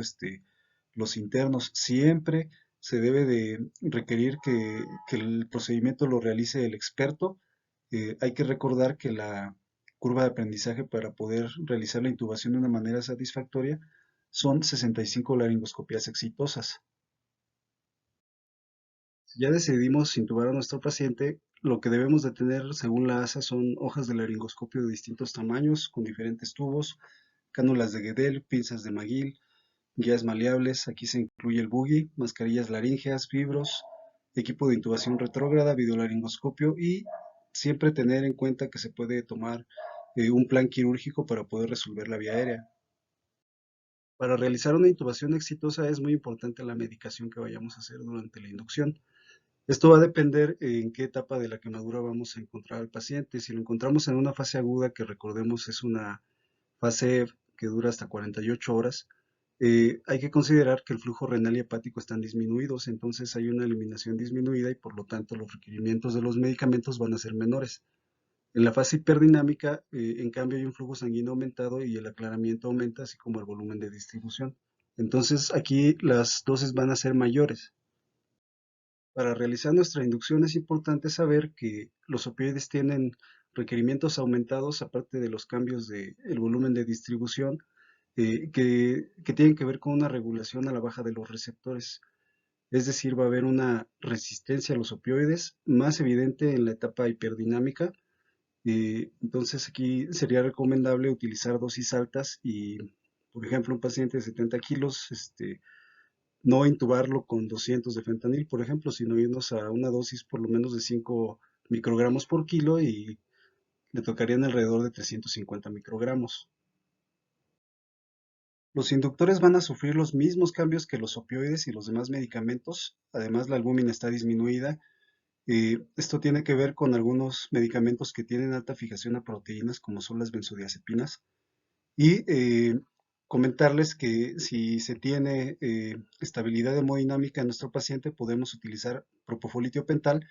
Speaker 1: los internos. Siempre se debe de requerir que el procedimiento lo realice el experto. Hay que recordar que la curva de aprendizaje para poder realizar la intubación de una manera satisfactoria son 65 laringoscopias exitosas. Si ya decidimos intubar a nuestro paciente, lo que debemos de tener según la ASA son hojas de laringoscopio de distintos tamaños, con diferentes tubos, cánulas de Guedel, pinzas de McGill, guías maleables, aquí se incluye el buggy, mascarillas laríngeas, fibros, equipo de intubación retrógrada, videolaringoscopio y siempre tener en cuenta que se puede tomar un plan quirúrgico para poder resolver la vía aérea. Para realizar una intubación exitosa es muy importante la medicación que vayamos a hacer durante la inducción. Esto va a depender en qué etapa de la quemadura vamos a encontrar al paciente. Si lo encontramos en una fase aguda, que recordemos es una fase que dura hasta 48 horas, hay que considerar que el flujo renal y hepático están disminuidos, entonces hay una eliminación disminuida y por lo tanto los requerimientos de los medicamentos van a ser menores. En la fase hiperdinámica, en cambio, hay un flujo sanguíneo aumentado y el aclaramiento aumenta, así como el volumen de distribución. Entonces aquí las dosis van a ser mayores. Para realizar nuestra inducción es importante saber que los opioides tienen requerimientos aumentados, aparte de los cambios del volumen de distribución, que tienen que ver con una regulación a la baja de los receptores. Es decir, va a haber una resistencia a los opioides más evidente en la etapa hiperdinámica. Entonces aquí sería recomendable utilizar dosis altas y, por ejemplo, un paciente de 70 kilos, no intubarlo con 200 de fentanil, por ejemplo, sino irnos a una dosis por lo menos de 5 microgramos por kilo y le tocarían alrededor de 350 microgramos. Los inductores van a sufrir los mismos cambios que los opioides y los demás medicamentos. Además, la albúmina está disminuida. Esto tiene que ver con algunos medicamentos que tienen alta fijación a proteínas, como son las benzodiazepinas. Y comentarles que si se tiene estabilidad hemodinámica en nuestro paciente, podemos utilizar propofol y tiopental.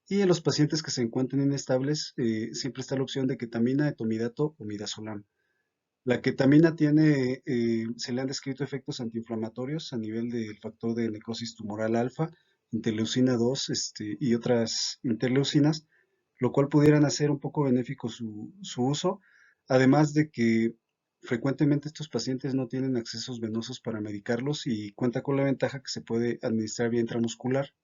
Speaker 1: Y en los pacientes que se encuentren inestables, siempre está la opción de ketamina, etomidato o midazolam. La ketamina tiene, se le han descrito efectos antiinflamatorios a nivel del factor de necrosis tumoral alfa, interleucina 2 y otras interleucinas, lo cual pudieran hacer un poco benéfico su uso, además de que frecuentemente estos pacientes no tienen accesos venosos para medicarlos y cuenta con la ventaja que se puede administrar vía intramuscular.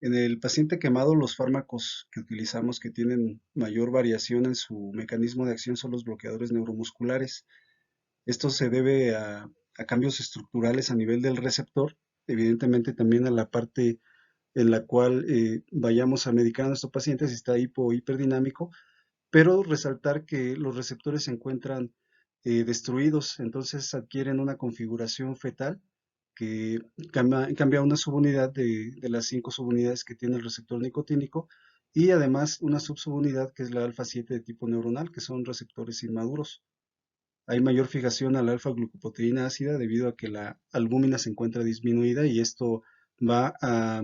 Speaker 1: En el paciente quemado, los fármacos que utilizamos que tienen mayor variación en su mecanismo de acción son los bloqueadores neuromusculares. Esto se debe a cambios estructurales a nivel del receptor, evidentemente también a la parte en la cual vayamos a medicar a nuestro paciente si está hipo o hiperdinámico, pero resaltar que los receptores se encuentran destruidos, entonces adquieren una configuración fetal que cambia una subunidad de las 5 subunidades que tiene el receptor nicotínico y además una subunidad que es la alfa 7 de tipo neuronal, que son receptores inmaduros. Hay mayor fijación a la alfa-glucoproteína ácida debido a que la albúmina se encuentra disminuida y esto va a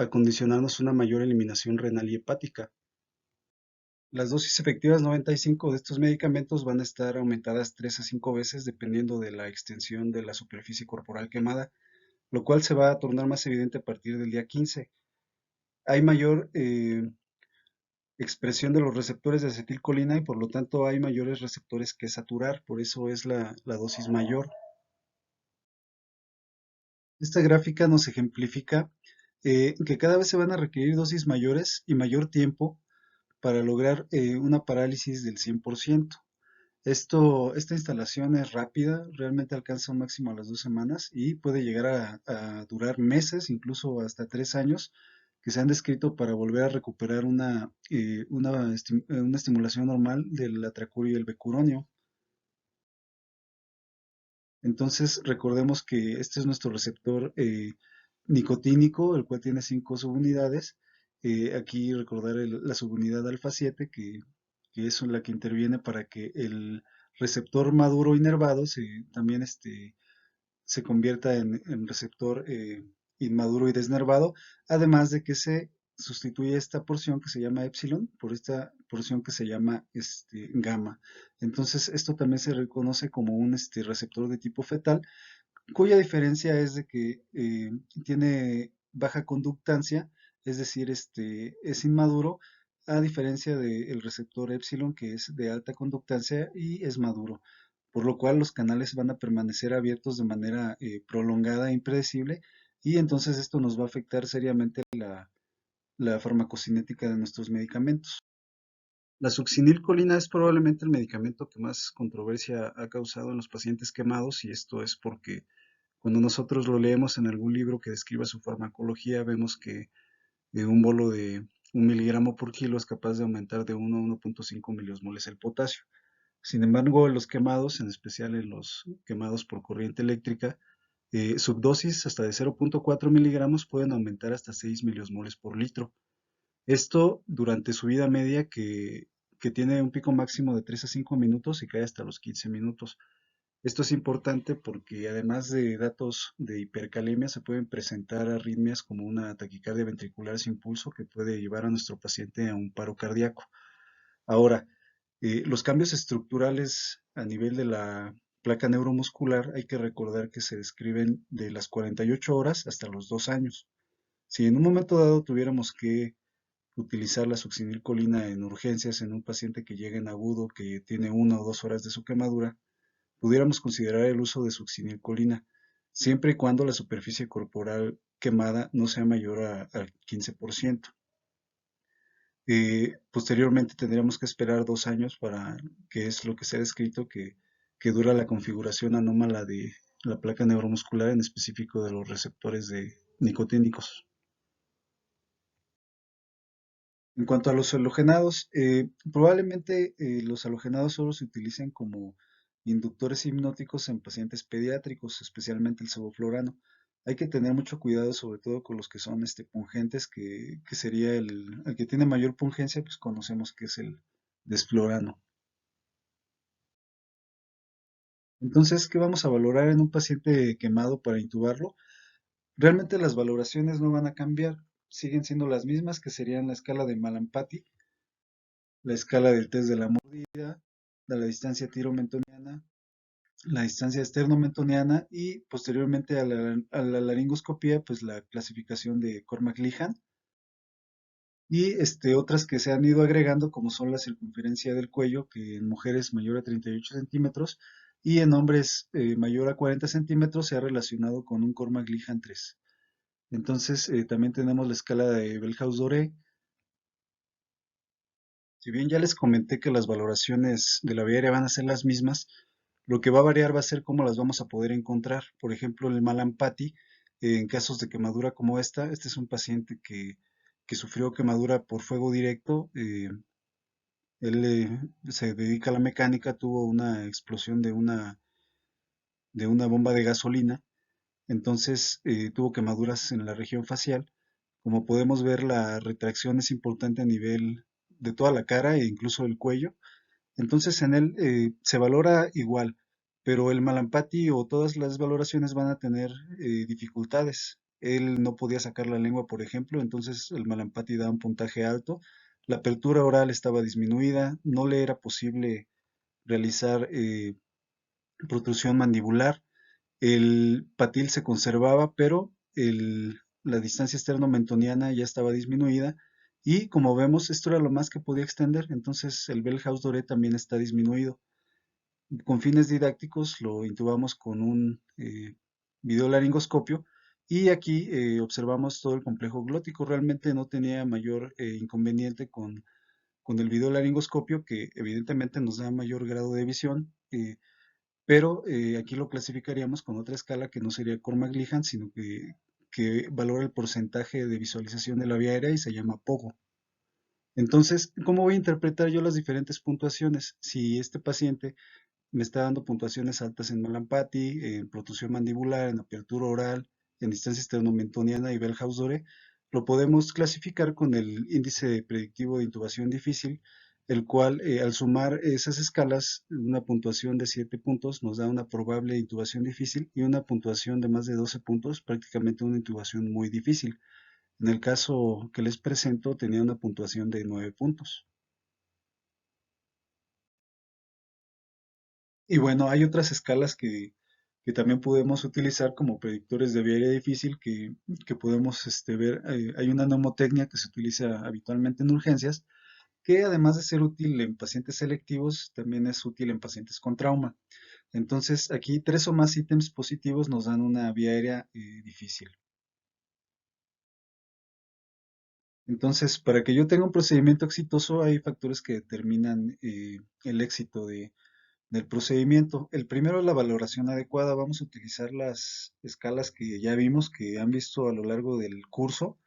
Speaker 1: condicionarnos una mayor eliminación renal y hepática. Las dosis efectivas 95 de estos medicamentos van a estar aumentadas 3 a 5 veces dependiendo de la extensión de la superficie corporal quemada, lo cual se va a tornar más evidente a partir del día 15. Hay mayor expresión de los receptores de acetilcolina y por lo tanto hay mayores receptores que saturar, por eso es la dosis mayor. Esta gráfica nos ejemplifica que cada vez se van a requerir dosis mayores y mayor tiempo para lograr una parálisis del 100%. Esta instalación es rápida, realmente alcanza un máximo a las 2 semanas y puede llegar a durar meses, incluso hasta 3 años, que se han descrito para volver a recuperar una estimulación normal del atracuro y el becuronio. Entonces, recordemos que este es nuestro receptor nicotínico, el cual tiene 5 subunidades. Aquí recordar la subunidad alfa 7, que es la que interviene para que el receptor maduro inervado también se convierta en receptor inmaduro y desnervado, además de que se sustituye esta porción que se llama epsilon por esta porción que se llama gamma. Entonces, esto también se reconoce como un receptor de tipo fetal, cuya diferencia es de que tiene baja conductancia, es decir, es inmaduro, a diferencia del receptor epsilon, que es de alta conductancia y es maduro, por lo cual los canales van a permanecer abiertos de manera prolongada e impredecible, y entonces esto nos va a afectar seriamente la farmacocinética de nuestros medicamentos. La succinilcolina es probablemente el medicamento que más controversia ha causado en los pacientes quemados, y esto es porque cuando nosotros lo leemos en algún libro que describa su farmacología, vemos que un bolo de 1 miligramo por kilo es capaz de aumentar de 1 a 1,5 miliosmoles el potasio. Sin embargo, en los quemados, en especial en los quemados por corriente eléctrica, subdosis hasta de 0,4 miligramos pueden aumentar hasta 6 miliosmoles por litro. Esto durante su vida media, que tiene un pico máximo de 3 a 5 minutos y cae hasta los 15 minutos. Esto es importante porque además de datos de hipercalemia, se pueden presentar arritmias como una taquicardia ventricular sin pulso, que puede llevar a nuestro paciente a un paro cardíaco. Ahora, los cambios estructurales a nivel de la placa neuromuscular hay que recordar que se describen de las 48 horas hasta los 2 años. Si en un momento dado tuviéramos que utilizar la succinilcolina en urgencias en un paciente que llega en agudo, que tiene 1 o 2 horas de su quemadura, pudiéramos considerar el uso de succinilcolina, siempre y cuando la superficie corporal quemada no sea mayor al 15%. Posteriormente tendríamos que esperar 2 años para, que es lo que se ha descrito, que dura la configuración anómala de la placa neuromuscular, en específico de los receptores de nicotínicos. En cuanto a los halogenados, probablemente los halogenados solo se utilicen como inductores hipnóticos en pacientes pediátricos, especialmente el sevoflurano. Hay que tener mucho cuidado, sobre todo con los que son pungentes, que sería el que tiene mayor pungencia, pues conocemos que es el desflurano. Entonces, ¿qué vamos a valorar en un paciente quemado para intubarlo? Realmente las valoraciones no van a cambiar, siguen siendo las mismas, que serían la escala de Malampati, la escala del test de la mordida, de la distancia tiromentoniana, la distancia esternomentoniana y posteriormente a la laringoscopía, pues la clasificación de Cormack-Lihan y otras que se han ido agregando, como son la circunferencia del cuello, que en mujeres mayor a 38 centímetros y en hombres mayor a 40 centímetros se ha relacionado con un Cormack-Lihan 3. Entonces, también tenemos la escala de Bellhaus-Doré. Si bien ya les comenté que las valoraciones de la vía aérea van a ser las mismas, lo que va a variar va a ser cómo las vamos a poder encontrar. Por ejemplo, el Malampati, en casos de quemadura como esta, este es un paciente que sufrió quemadura por fuego directo. Él se dedica a la mecánica, tuvo una explosión de una bomba de gasolina, entonces tuvo quemaduras en la región facial. Como podemos ver, la retracción es importante a nivel de toda la cara e incluso el cuello. Entonces en él se valora igual, pero el Malampati o todas las valoraciones van a tener dificultades. Él no podía sacar la lengua, por ejemplo, entonces el Malampati da un puntaje alto. La apertura oral estaba disminuida, no le era posible realizar protrusión mandibular. El patil se conservaba, pero la distancia esternomentoniana ya estaba disminuida. Y como vemos, esto era lo más que podía extender, entonces el Bellhaus-Doré también está disminuido. Con fines didácticos lo intubamos con un videolaringoscopio y aquí observamos todo el complejo glótico. Realmente no tenía mayor inconveniente con con el videolaringoscopio, que evidentemente nos da mayor grado de visión, pero aquí lo clasificaríamos con otra escala que no sería Cormac-Lihans, sino que valora el porcentaje de visualización de la vía aérea y se llama POGO. Entonces, ¿cómo voy a interpretar yo las diferentes puntuaciones? Si este paciente me está dando puntuaciones altas en Mallampati, en protrusión mandibular, en apertura oral, en distancia esternomentoniana y Bell-House-Dore, lo podemos clasificar con el índice predictivo de intubación difícil, el cual al sumar esas escalas, una puntuación de 7 puntos nos da una probable intubación difícil y una puntuación de más de 12 puntos, prácticamente una intubación muy difícil. En el caso que les presento, tenía una puntuación de 9 puntos. Y bueno, hay otras escalas que también podemos utilizar como predictores de vía aérea difícil que podemos ver. Hay una mnemotecnia que se utiliza habitualmente en urgencias, que además de ser útil en pacientes selectivos, también es útil en pacientes con trauma. Entonces, aquí tres o más ítems positivos nos dan una vía aérea difícil. Entonces, para que yo tenga un procedimiento exitoso, hay factores que determinan el éxito del procedimiento. El primero es la valoración adecuada. Vamos a utilizar las escalas que ya vimos, que han visto a lo largo del curso.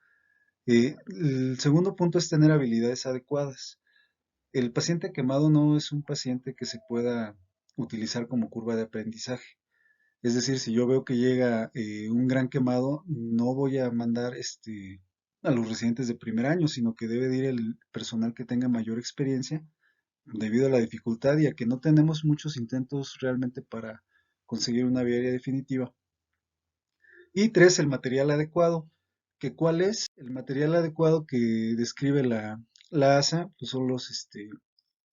Speaker 1: El segundo punto es tener habilidades adecuadas. El paciente quemado no es un paciente que se pueda utilizar como curva de aprendizaje. Es decir, si yo veo que llega un gran quemado, no voy a mandar a los residentes de primer año, sino que debe de ir el personal que tenga mayor experiencia debido a la dificultad y a que no tenemos muchos intentos realmente para conseguir una viaria definitiva. Y tres, el material adecuado. ¿Que cuál es? El material adecuado que describe la ASA, pues son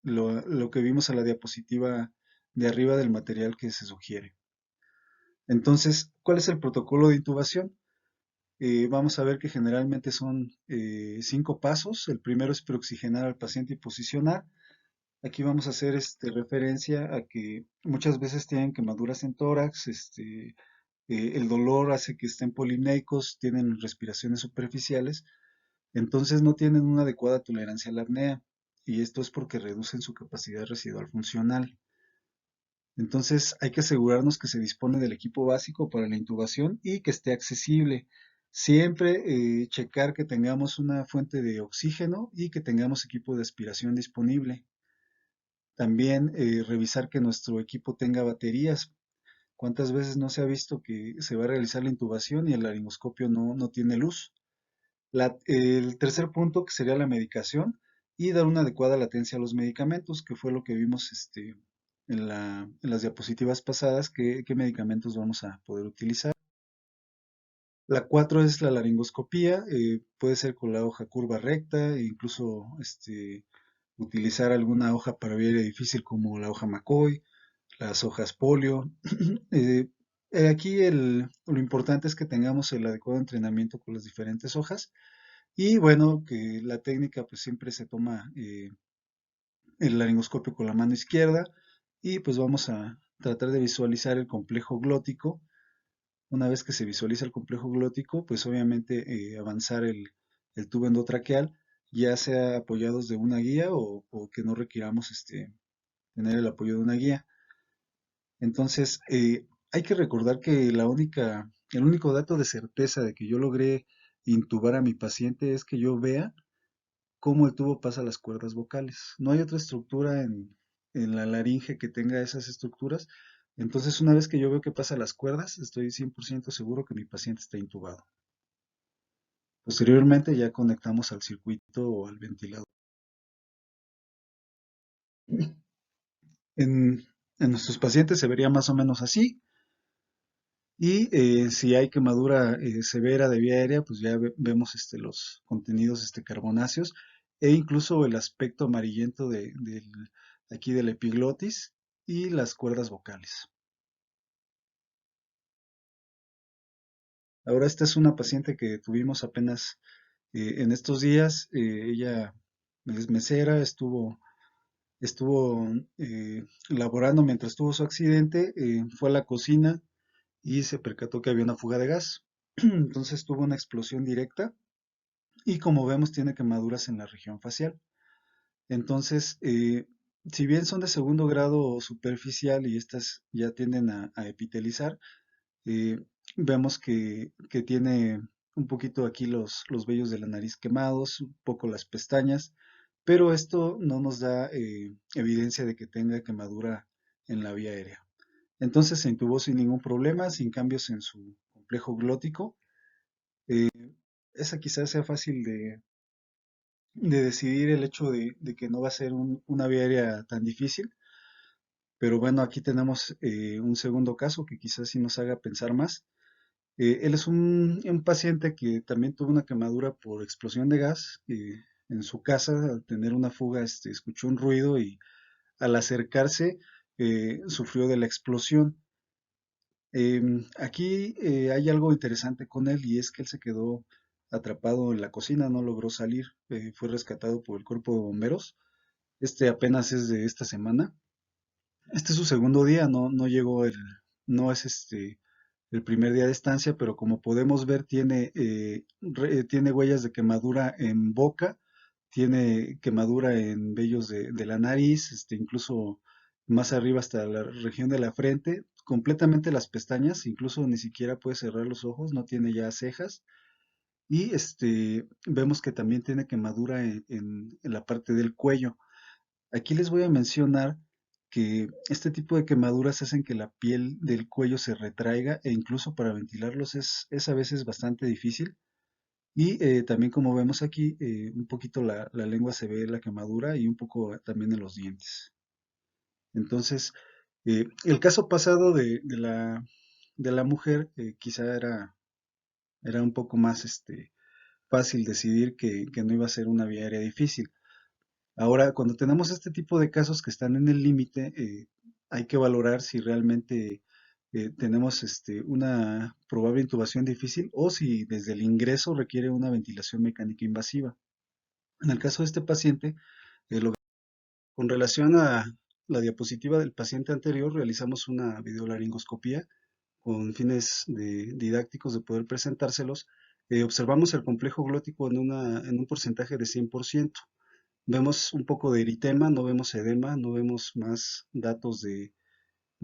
Speaker 1: lo que vimos a la diapositiva de arriba del material que se sugiere. Entonces, ¿cuál es el protocolo de intubación? Vamos a ver que generalmente son 5 pasos. El primero es preoxigenar al paciente y posicionar. Aquí vamos a hacer referencia a que muchas veces tienen quemaduras en tórax, el dolor hace que estén polimneicos, tienen respiraciones superficiales, entonces no tienen una adecuada tolerancia a la apnea, y esto es porque reducen su capacidad residual funcional. Entonces hay que asegurarnos que se dispone del equipo básico para la intubación y que esté accesible. Siempre checar que tengamos una fuente de oxígeno y que tengamos equipo de aspiración disponible. También revisar que nuestro equipo tenga baterías. ¿Cuántas veces no se ha visto que se va a realizar la intubación y el laringoscopio no tiene luz? El tercer punto, que sería la medicación y dar una adecuada latencia a los medicamentos, que fue lo que vimos en las diapositivas pasadas, qué medicamentos vamos a poder utilizar. La 4 es la laringoscopía, puede ser con la hoja curva recta, e incluso utilizar alguna hoja para ver difícil como la hoja McCoy, las hojas polio. Eh, Aquí lo importante es que tengamos el adecuado entrenamiento con las diferentes hojas y bueno, que la técnica pues siempre se toma el laringoscopio con la mano izquierda y pues vamos a tratar de visualizar el complejo glótico. Una vez que se visualiza el complejo glótico, pues obviamente avanzar el tubo endotraqueal, ya sea apoyados de una guía o que no requiramos tener el apoyo de una guía. Entonces, hay que recordar que el único dato de certeza de que yo logré intubar a mi paciente es que yo vea cómo el tubo pasa las cuerdas vocales. No hay otra estructura en la laringe que tenga esas estructuras. Entonces, una vez que yo veo que pasa las cuerdas, estoy 100% seguro que mi paciente está intubado. Posteriormente ya conectamos al circuito o al ventilador. En, en nuestros pacientes se vería más o menos así. Y si hay quemadura severa de vía aérea, pues ya vemos los contenidos carbonáceos e incluso el aspecto amarillento aquí del epiglotis y las cuerdas vocales. Ahora esta es una paciente que tuvimos apenas en estos días. Ella es mesera, estuvo laborando mientras tuvo su accidente, fue a la cocina y se percató que había una fuga de gas. Entonces tuvo una explosión directa y como vemos tiene quemaduras en la región facial. Entonces, si bien son de segundo grado superficial y estas ya tienden a epitelizar, eh, vemos que tiene un poquito aquí los vellos de la nariz quemados, un poco las pestañas, pero esto no nos da evidencia de que tenga quemadura en la vía aérea. Entonces se intubó sin ningún problema, sin cambios en su complejo glótico. Eh, Esa quizás sea fácil de decidir el hecho de que no va a ser una vía aérea tan difícil, pero bueno, aquí tenemos un segundo caso que quizás sí nos haga pensar más. Él es un paciente que también tuvo una quemadura por explosión de gas. En su casa, al tener una fuga, escuchó un ruido y al acercarse sufrió de la explosión. Aquí hay algo interesante con él y es que él se quedó atrapado en la cocina, no logró salir, fue rescatado por el cuerpo de bomberos. Este apenas es de esta semana. Este es su segundo día, no llegó no es el primer día de estancia, pero como podemos ver tiene, tiene huellas de quemadura en boca, tiene quemadura en vellos de la nariz, incluso más arriba hasta la región de la frente, completamente las pestañas, incluso ni siquiera puede cerrar los ojos, no tiene ya cejas. Y vemos que también tiene quemadura en la parte del cuello. Aquí les voy a mencionar que este tipo de quemaduras hacen que la piel del cuello se retraiga e incluso para ventilarlos es a veces bastante difícil. Y también como vemos aquí, un poquito la lengua se ve la quemadura y un poco también en los dientes. Entonces, el caso pasado de la mujer quizá era un poco más fácil decidir que no iba a ser una vía aérea difícil. Ahora, cuando tenemos este tipo de casos que están en el límite, hay que valorar si realmente tenemos una probable intubación difícil o si desde el ingreso requiere una ventilación mecánica invasiva. En el caso de este paciente, con relación a la diapositiva del paciente anterior, realizamos una videolaringoscopía con fines didácticos de poder presentárselos. Observamos el complejo glótico en un porcentaje de 100%. Vemos un poco de eritema, no vemos edema, no vemos más datos de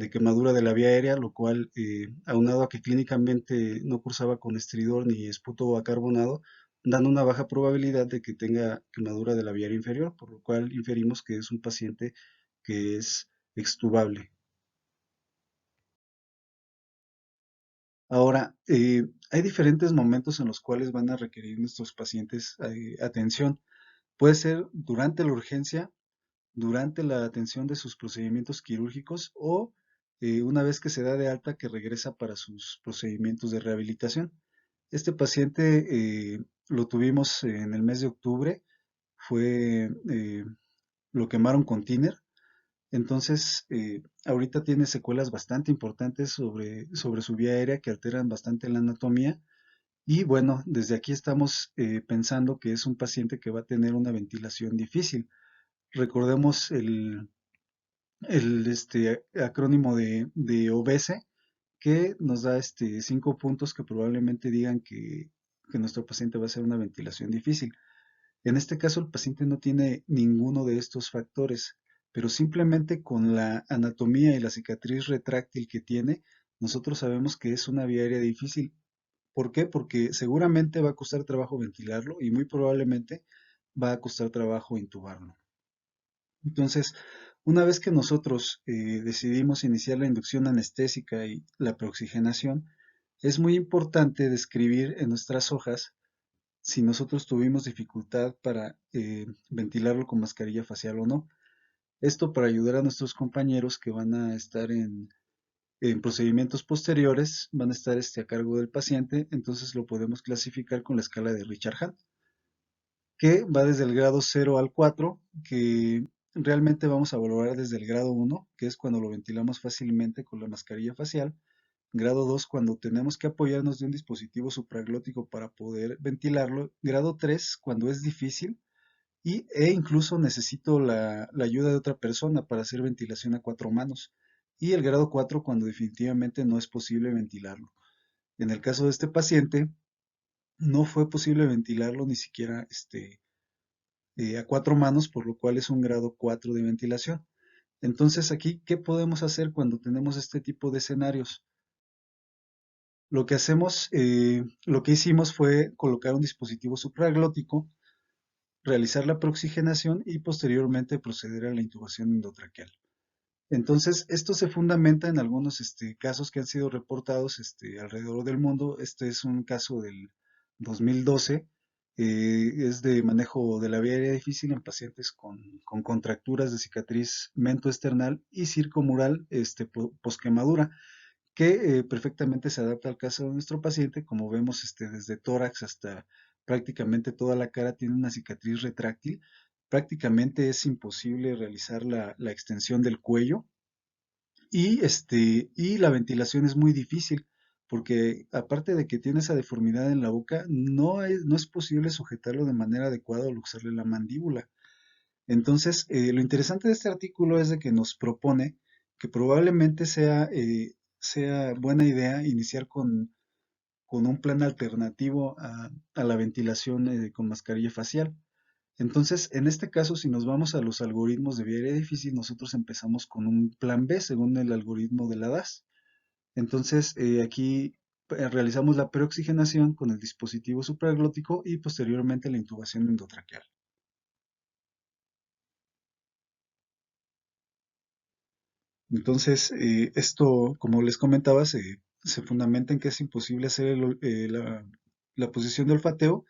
Speaker 1: quemadura de la vía aérea, lo cual, aunado a que clínicamente no cursaba con estridor ni esputo acarbonado, dan una baja probabilidad de que tenga quemadura de la vía aérea inferior, por lo cual inferimos que es un paciente que es extubable. Ahora, hay diferentes momentos en los cuales van a requerir nuestros pacientes atención. Puede ser durante la urgencia, durante la atención de sus procedimientos quirúrgicos o una vez que se da de alta que regresa para sus procedimientos de rehabilitación. Este paciente lo tuvimos en el mes de octubre, fue, lo quemaron con tiner, entonces ahorita tiene secuelas bastante importantes sobre su vía aérea que alteran bastante la anatomía y bueno, desde aquí estamos pensando que es un paciente que va a tener una ventilación difícil. Recordemos el acrónimo de OBESE, que nos da 5 puntos que probablemente digan que nuestro paciente va a hacer una ventilación difícil. En este caso, el paciente no tiene ninguno de estos factores, pero simplemente con la anatomía y la cicatriz retráctil que tiene, nosotros sabemos que es una vía aérea difícil. ¿Por qué? Porque seguramente va a costar trabajo ventilarlo y muy probablemente va a costar trabajo intubarlo. Entonces, una vez que nosotros decidimos iniciar la inducción anestésica y la preoxigenación, es muy importante describir en nuestras hojas si nosotros tuvimos dificultad para ventilarlo con mascarilla facial o no. Esto para ayudar a nuestros compañeros que van a estar en procedimientos posteriores, van a estar a cargo del paciente, entonces lo podemos clasificar con la escala de Richard Hunt, que va desde el grado 0 al 4, que realmente vamos a valorar desde el grado 1, que es cuando lo ventilamos fácilmente con la mascarilla facial, grado 2 cuando tenemos que apoyarnos de un dispositivo supraglótico para poder ventilarlo, grado 3 cuando es difícil e incluso necesito la ayuda de otra persona para hacer ventilación a 4 manos, y el grado 4 cuando definitivamente no es posible ventilarlo. En el caso de este paciente, no fue posible ventilarlo ni siquiera a 4 manos, por lo cual es un grado 4 de ventilación. Entonces aquí, ¿qué podemos hacer cuando tenemos este tipo de escenarios? Lo que hicimos fue colocar un dispositivo supraglótico, realizar la prooxigenación y posteriormente proceder a la intubación endotraqueal. Entonces, esto se fundamenta en algunos casos que han sido reportados alrededor del mundo. Este es un caso del 2012, es de manejo de la vía aérea difícil en pacientes con contracturas de cicatriz mentoesternal y circomural posquemadura, que perfectamente se adapta al caso de nuestro paciente. Como vemos, desde tórax hasta prácticamente toda la cara tiene una cicatriz retráctil. Prácticamente es imposible realizar la extensión del cuello y la ventilación es muy difícil porque aparte de que tiene esa deformidad en la boca, no es posible sujetarlo de manera adecuada o luxarle la mandíbula. Entonces, lo interesante de este artículo es de que nos propone que probablemente sea buena idea iniciar con un plan alternativo a la ventilación con mascarilla facial. Entonces, en este caso, si nos vamos a los algoritmos de vía aérea difícil, nosotros empezamos con un plan B según el algoritmo de la DAS. Entonces, aquí realizamos la preoxigenación con el dispositivo supraglótico y posteriormente la intubación endotraqueal. Entonces, esto, como les comentaba, se fundamenta en que es imposible hacer la posición de olfateo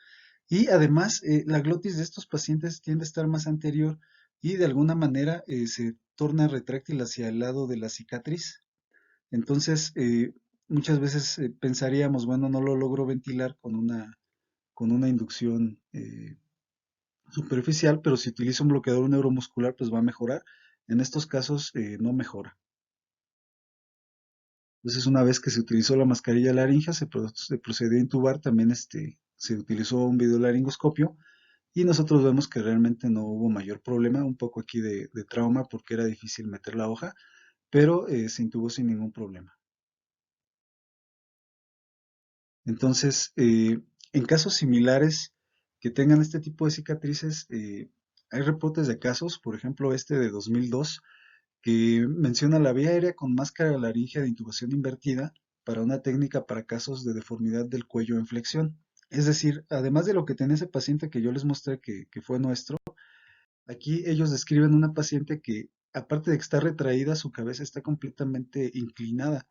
Speaker 1: y además la glotis de estos pacientes tiende a estar más anterior y de alguna manera se torna retráctil hacia el lado de la cicatriz. Entonces, muchas veces pensaríamos, bueno, no lo logro ventilar con una inducción superficial, pero si utilizo un bloqueador neuromuscular, pues va a mejorar. En estos casos no mejora. Entonces, una vez que se utilizó la mascarilla laringia, se procedió a intubar, también se utilizó un videolaringoscopio y nosotros vemos que realmente no hubo mayor problema, un poco aquí de trauma porque era difícil meter la hoja, pero se intubó sin ningún problema. Entonces, en casos similares que tengan este tipo de cicatrices, hay reportes de casos, por ejemplo, este de 2002, que menciona la vía aérea con máscara laringea de intubación invertida para una técnica para casos de deformidad del cuello en flexión. Es decir, además de lo que tenía ese paciente que yo les mostré que fue nuestro, aquí ellos describen una paciente que, aparte de que está retraída, su cabeza está completamente inclinada.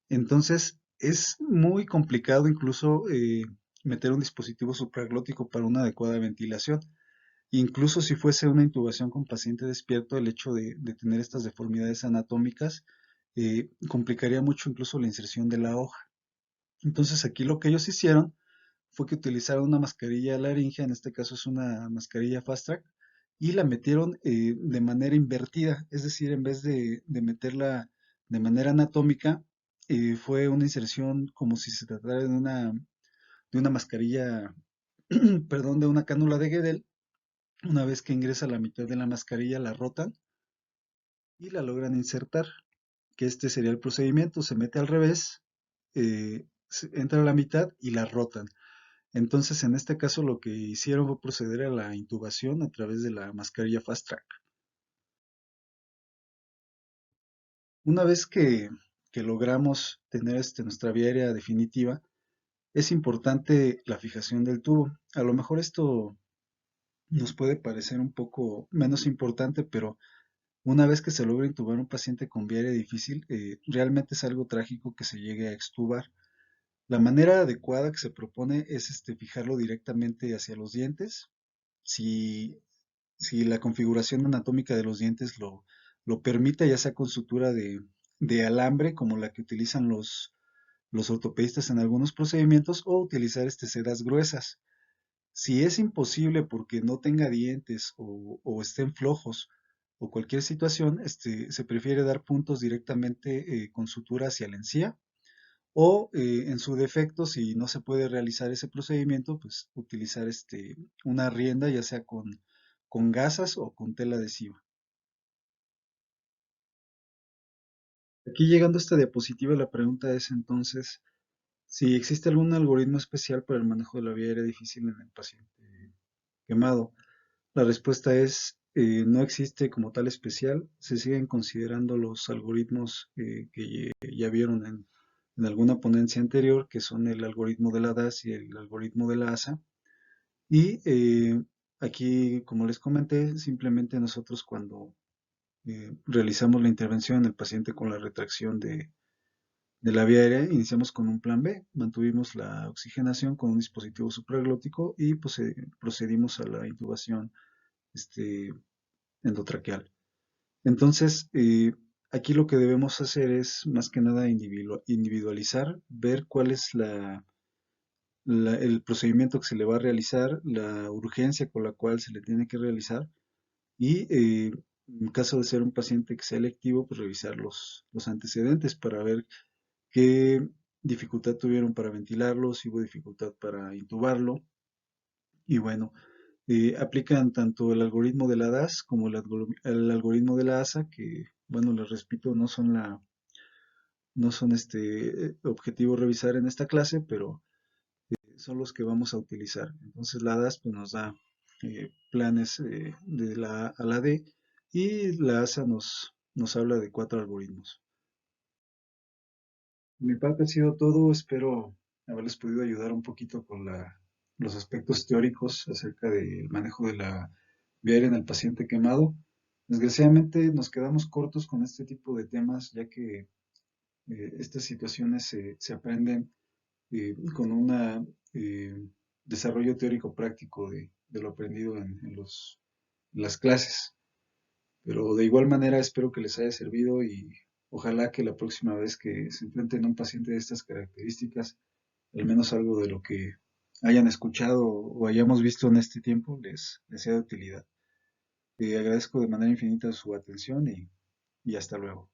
Speaker 1: Entonces, es muy complicado incluso meter un dispositivo supraglótico para una adecuada ventilación. Incluso si fuese una intubación con paciente despierto, el hecho de tener estas deformidades anatómicas complicaría mucho incluso la inserción de la hoja. Entonces, aquí lo que ellos hicieron fue que utilizaron una mascarilla laringea, en este caso es una mascarilla Fast Track, y la metieron de manera invertida, es decir, en vez de meterla de manera anatómica, fue una inserción como si se tratara de una mascarilla, perdón, de una cánula de Guedel. Una vez que ingresa la mitad de la mascarilla, la rotan y la logran insertar, que este sería el procedimiento, se mete al revés, entra a la mitad y la rotan. Entonces, en este caso, lo que hicieron fue proceder a la intubación a través de la mascarilla Fast Track. Una vez que logramos tener nuestra vía aérea definitiva, es importante la fijación del tubo. A lo mejor esto nos puede parecer un poco menos importante, pero una vez que se logra intubar un paciente con vía aérea difícil, realmente es algo trágico que se llegue a extubar. La manera adecuada que se propone es fijarlo directamente hacia los dientes. Si si la configuración anatómica de los dientes lo permite, ya sea con sutura de alambre, como la que utilizan los ortopedistas en algunos procedimientos, o utilizar sedas gruesas. Si es imposible porque no tenga dientes o estén flojos o cualquier situación, se prefiere dar puntos directamente con sutura hacia la encía o en su defecto, si no se puede realizar ese procedimiento, pues utilizar una rienda, ya sea con gasas o con tela adhesiva. Aquí llegando a esta diapositiva, la pregunta es entonces si existe algún algoritmo especial para el manejo de la vía aérea difícil en el paciente quemado. La respuesta es no existe como tal especial, se siguen considerando los algoritmos que ya vieron en alguna ponencia anterior, que son el algoritmo de la DAS y el algoritmo de la ASA. Y aquí, como les comenté, simplemente nosotros cuando realizamos la intervención en el paciente con la retracción de la vía aérea, iniciamos con un plan B, mantuvimos la oxigenación con un dispositivo supraglótico y pues, procedimos a la intubación este, endotraqueal. Entonces, aquí lo que debemos hacer es más que nada individualizar, ver cuál es el procedimiento que se le va a realizar, la urgencia con la cual se le tiene que realizar y en caso de ser un paciente que sea electivo, pues revisar los antecedentes para ver qué dificultad tuvieron para ventilarlo, si hubo dificultad para intubarlo. Y bueno, aplican tanto el algoritmo de la DAS como el algoritmo de la ASA, que, bueno, les repito, no son objetivo revisar en esta clase, pero son los que vamos a utilizar. Entonces la DAS pues, nos da planes de la A a la D y la ASA nos habla de 4 algoritmos. De mi parte ha sido todo, espero haberles podido ayudar un poquito con los aspectos teóricos acerca del manejo de la vía aérea en el paciente quemado. Desgraciadamente nos quedamos cortos con este tipo de temas, ya que estas situaciones se aprenden con un desarrollo teórico práctico de lo aprendido en las clases. Pero de igual manera espero que les haya servido y ojalá que la próxima vez que se enfrenten a un paciente de estas características, al menos algo de lo que hayan escuchado o hayamos visto en este tiempo les sea de utilidad. Agradezco de manera infinita su atención y hasta luego.